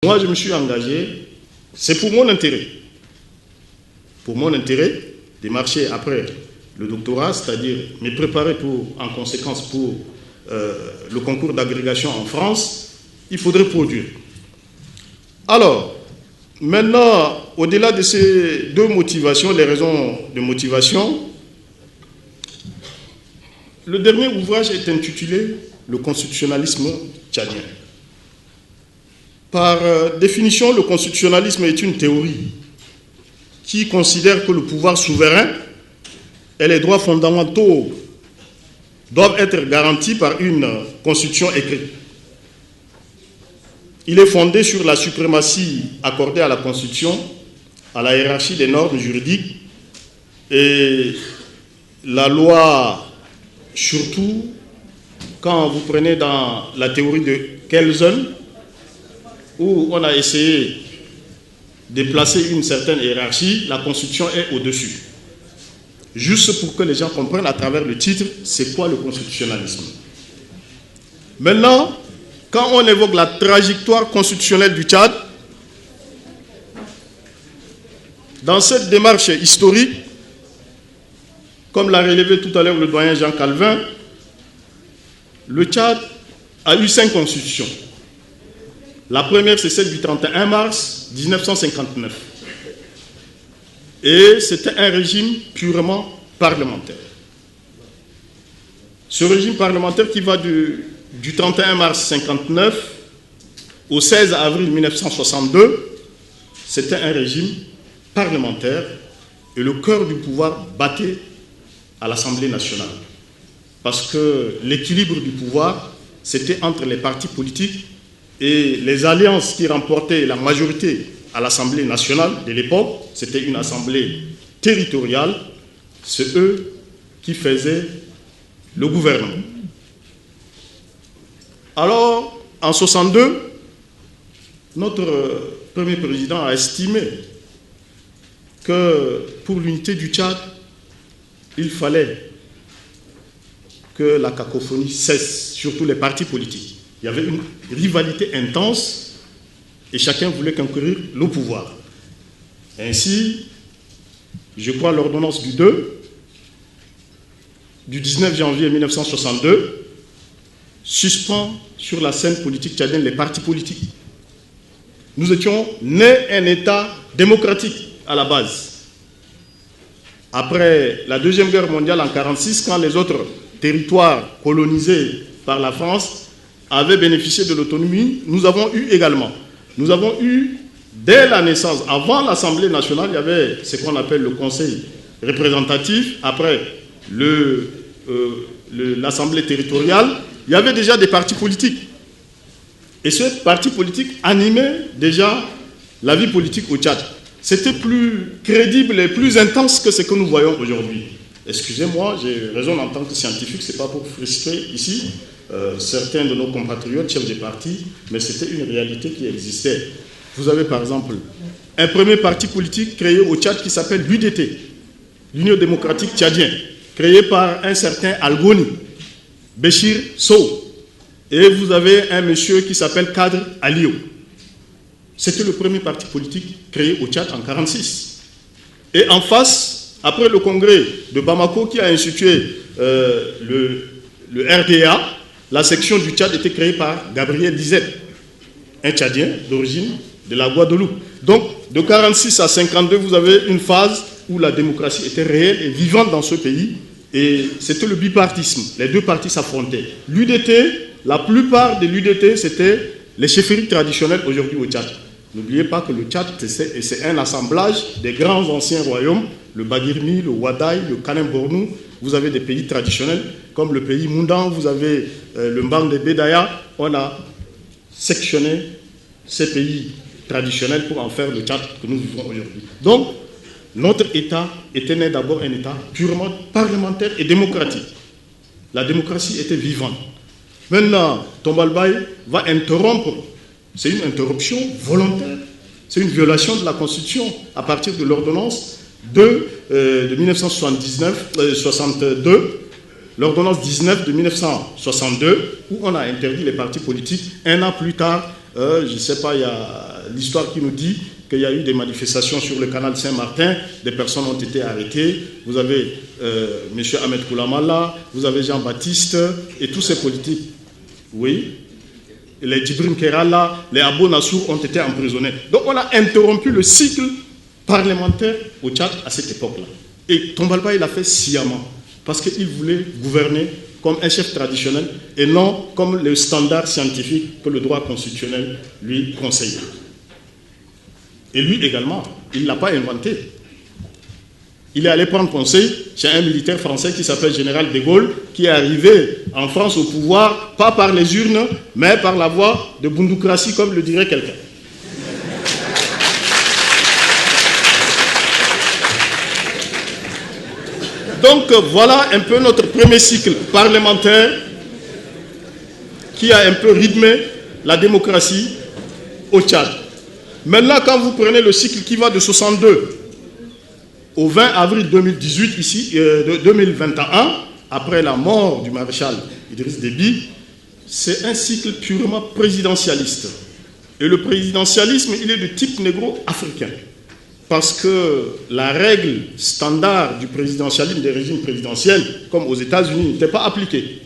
Moi, je me suis engagé, c'est pour mon intérêt. Pour mon intérêt, de marcher après le doctorat, c'est-à-dire me préparer en conséquence pour le concours d'agrégation en France, il faudrait produire. Alors, maintenant, au-delà de ces deux motivations, les raisons de motivation, le dernier ouvrage est intitulé « Le constitutionnalisme tchadien ». Par définition, le constitutionnalisme est une théorie qui considère que le pouvoir souverain et les droits fondamentaux doivent être garantis par une constitution écrite. Il est fondé sur la suprématie accordée à la constitution, à la hiérarchie des normes juridiques et la loi, surtout quand vous prenez dans la théorie de Kelsen, où on a essayé de placer une certaine hiérarchie, la Constitution est au-dessus. Juste pour que les gens comprennent à travers le titre, c'est quoi le constitutionnalisme. Maintenant, quand on évoque la trajectoire constitutionnelle du Tchad, dans cette démarche historique, comme l'a relevé tout à l'heure le doyen Jean Calvin, le Tchad a eu 5 constitutions. La première, c'est celle du 31 mars 1959. Et c'était un régime purement parlementaire. Ce régime parlementaire qui va du 31 mars 1959 au 16 avril 1962, c'était un régime parlementaire et le cœur du pouvoir battait à l'Assemblée nationale. Parce que l'équilibre du pouvoir, c'était entre les partis politiques et les alliances qui remportaient la majorité à l'Assemblée nationale de l'époque, c'était une assemblée territoriale, c'est eux qui faisaient le gouvernement. Alors, en 1962, notre premier président a estimé que pour l'unité du Tchad, il fallait que la cacophonie cesse, surtout les partis politiques. Il y avait une rivalité intense et chacun voulait conquérir le pouvoir. Ainsi, je crois l'ordonnance du 19 janvier 1962 suspend sur la scène politique tchadienne les partis politiques. Nous étions nés un État démocratique à la base. Après la Deuxième Guerre mondiale en 1946, quand les autres territoires colonisés par la France avaient bénéficié de l'autonomie, nous avons eu également. Nous avons eu, dès la naissance, avant l'Assemblée nationale, il y avait ce qu'on appelle le Conseil représentatif, après l'Assemblée territoriale, il y avait déjà des partis politiques. Et ces partis politiques animaient déjà la vie politique au Tchad. C'était plus crédible et plus intense que ce que nous voyons aujourd'hui. Excusez-moi, j'ai raison en tant que scientifique, ce n'est pas pour frustrer ici certains de nos compatriotes, chefs des partis, mais c'était une réalité qui existait. Vous avez par exemple un premier parti politique créé au Tchad qui s'appelle l'UDT, l'Union démocratique tchadienne, créé par un certain Algoni, Béchir Sow, et vous avez un monsieur qui s'appelle Kadr Alio. C'était le premier parti politique créé au Tchad en 1946. Et en face, après le congrès de Bamako qui a institué le RDA, la section du Tchad était créée par Gabriel Dizet, un Tchadien d'origine de la Guadeloupe. Donc, de 1946 à 1952, vous avez une phase où la démocratie était réelle et vivante dans ce pays. Et c'était le bipartisme. Les deux partis s'affrontaient. L'UDT, la plupart de l'UDT, c'était les chefferies traditionnelles aujourd'hui au Tchad. N'oubliez pas que le Tchad, c'est un assemblage des grands anciens royaumes, le Bagirmi, le Wadaï, le Kanem-Bornou. Vous avez des pays traditionnels, comme le pays Moundan, vous avez le Mbang de Bédaya. On a sectionné ces pays traditionnels pour en faire le Tchad que nous vivons aujourd'hui. Donc, notre État était né d'abord un État purement parlementaire et démocratique. La démocratie était vivante. Maintenant, Tombalbaye va interrompre. C'est une interruption volontaire. C'est une violation de la Constitution à partir de l'ordonnance de 1962, l'ordonnance 19 de 1962, où on a interdit les partis politiques. Un an plus tard, je ne sais pas, il y a l'histoire qui nous dit qu'il y a eu des manifestations sur le canal Saint-Martin, des personnes ont été arrêtées. Vous avez M. Ahmed Koulamala, vous avez Jean-Baptiste et tous ces politiques. Oui. Les Djibril Kerala, les Abou Nassour ont été emprisonnés. Donc on a interrompu le cycle parlementaire au Tchad à cette époque-là. Et Tombalba, il a fait sciemment, parce qu'il voulait gouverner comme un chef traditionnel et non comme le standard scientifique que le droit constitutionnel lui conseille. Et lui également, il ne l'a pas inventé. Il est allé prendre conseil chez un militaire français qui s'appelle Général de Gaulle, qui est arrivé en France au pouvoir, pas par les urnes, mais par la voie de Bundukrasi, comme le dirait quelqu'un. Donc voilà un peu notre premier cycle parlementaire qui a un peu rythmé la démocratie au Tchad. Maintenant, quand vous prenez le cycle qui va de 62 au 20 avril 2018, ici, 2021, après la mort du maréchal Idriss Déby, c'est un cycle purement présidentialiste. Et le présidentialisme, il est de type négro-africain. Parce que la règle standard du présidentialisme, des régimes présidentiels, comme aux États-Unis, n'était pas appliquée.